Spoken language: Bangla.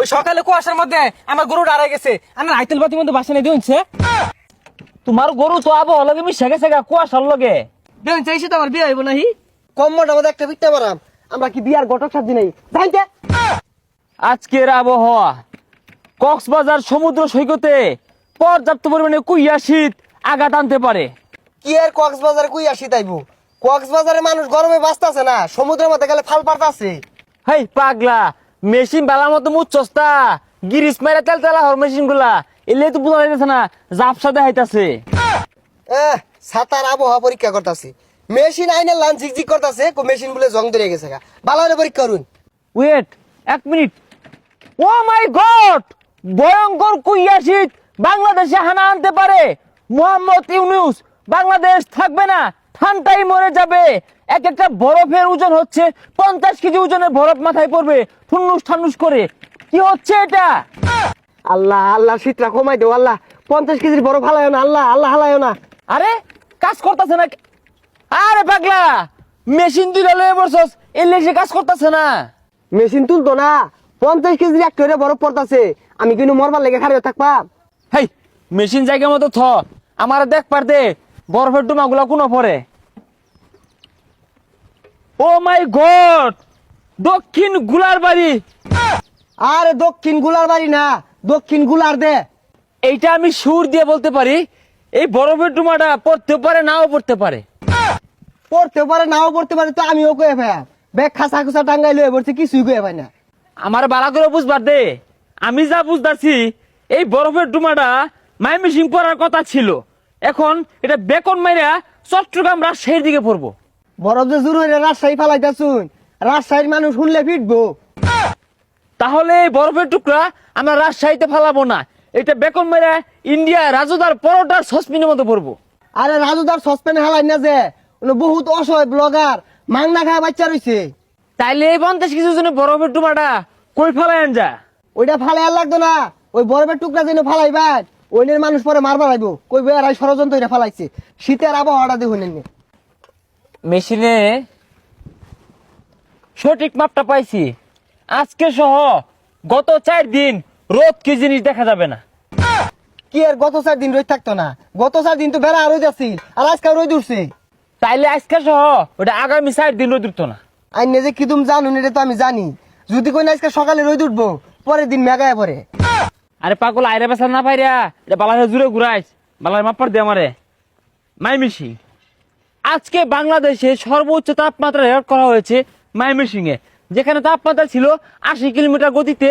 ওই সকালে কুয়াশার মধ্যে আমার গরু দাঁড়ায় গেছে, আমার আইতেল বাতির মধ্যে বাসা নেই দিনছে। তোমার গরু তো আবহাওয়া লগে মিশে গেছে গা কুয়াশার লগে। দেখুন চাইছি তো আমার বিয়ে হইব নাহি। কম্মটার মধ্যে একটা পিঠতে পারাম, আমরা কি বিয়ার ঘটক সাজি নাই যাইতে। আজকের আবহাওয়া কক্সবাজার সমুদ্র সৈকতে পর্যাপ্ত পরিমাণে কুইয়া শীত আঘাত আনতে পারে। কি আর কক্সবাজারে কই আসি তাইবো, কক্সবাজারে মানুষ গরমে বাঁচতাছে না, সমুদ্রের মধ্যে গেলে ফাল পারতাছে। হেই পাগলা, মেশিন বালার মতো মুচ্ছস্তা গিরিস মেরে তেল তেলা হর মেশিন গুলা এলে তো বোঝা যাইতেছে না জাপসা দেখাইতাছে। ছাতার আবহাওয়া পরীক্ষা করতেছে, মেশিন আইনে লান ঝিকঝিক করতেছে, মেশিন বলে জং ধরে গেছে গা। ভালো করে পরীক্ষা করুন। Wait 1 minute. Oh my god, ভয়ঙ্কর কুইয়া শীত বাংলাদেশে হানা আনতে পারে। মোহাম্মদ ইউনূস বাংলাদেশ থাকবে না, ঠান্ডায় মরে যাবে। এক একটা বরফের ওজন হচ্ছে 50 কেজি ওজনের বরফ মাথায় পড়বে ঠুন্নুস ঠান্নুস করে। কি হচ্ছে এটা? আল্লাহ আল্লাহ, শীতটা কমাই দেও আল্লাহ, 50 কেজির বড় ফালায় না আল্লাহ, আল্লাহ হালায় না। আরে কাজ করতেছে না। আরে পাগলা, মেশিন দুইটা লয়ে বসছস, এলে সে কাজ করতেছে না। মেশিন তুলতো না, 50 কেজির এক করে বরফ পড়তাছে, আমি কিন্তু মরবার লেগে খাড়িয়ে থাকবা। হেই, মেশিন জায়গা মতো থ, আমার দেখ পার দে বরফের ডুমাগুলা কোনো পরে। ও মাই গড, দক্ষিণ গুলার বাড়ি। আরে দক্ষিণ গুলার বাড়ি না, দক্ষিণ গুলার দে। এইটা আমি সুর দিয়ে বলতে পারি, এই বরফের ডুমাটা পড়তে পারে নাও পড়তে পারে। পড়তে পারে নাও পড়তে পারে, তো আমিও কয়ে ভাই ব্যাগ খাসা খুসা টাঙ্গাই লয়ে পড়ছে, কিছুই কয়ে ভাই না। আমার বাড়া করে বুঝবার দে, আমি যা বুঝতাছি এই বরফের ডুমাটা মাইমিসিং পড়ার কথা ছিল, এখন এটা বেকন মাইরা চট্টগ্রাম রাজশাহীর দিকে পড়বো। বরফ যে জোর হইলে রাজশাহী ফালাইতাছুন, রাজশাহীর মানুষ শুনলে ফিটবো। তাহলে এই বরফের টুকরা আমরা রাজশাহীতে ফালাবো না, এটা বেকন মেরে ইন্ডিয়া রাজুদার পরোটার সসপিনের মতো পড়বো। আরে রাজুদার সসপেন হালাই না যে, বহুত অসহায় ব্লগার মাংনা খায় বাচ্চা রইছে। তাইলে এই 50 কেজি ওজনের বরফের টুকরাটা কই ফালাই আনজা? ওইটা ফালাই আর লাগতো না, ওই বরফের টুকরা যেন ফালাইবার ওইনের মানুষ পরে মারবার আইবো, কই বেড়াই ষড়যন্ত্র এটা ফালাইছে। শীতের আবহাওয়াটা দেখুন। মেশিনে সঠিক মাপটা পাইছি, আজকে সহ গত 4 দিন রোদ কি জিনিস দেখা যাবে না। কি আর গত 4 দিন রোদ থাকতো না, গত 4 দিন তো বেড়া রোদ আছিল, আর আজকে রোদ উঠছে। তাইলে আজকে সহ ওটা আগামী 4 দিন রোদ উঠতো না। আইনে যে কি তুমি জানুন এটা তো আমি জানি, যদি কই না আজকে সকালে রোদ উঠবো, পরের দিন মেঘায় পরে। আরে পাগল, আইরে বেসা না পাইরা এটা বালারে জুড়ে ঘুরাইস, বালার মাপার দে আমারে। মাইমিসিং আজকে বাংলাদেশে সর্বোচ্চ তাপমাত্রা রেকর্ড করা হয়েছে মাইমিসিং এ, যেখানে তাপমাত্রা ছিল 80 কিলোমিটার গতিতে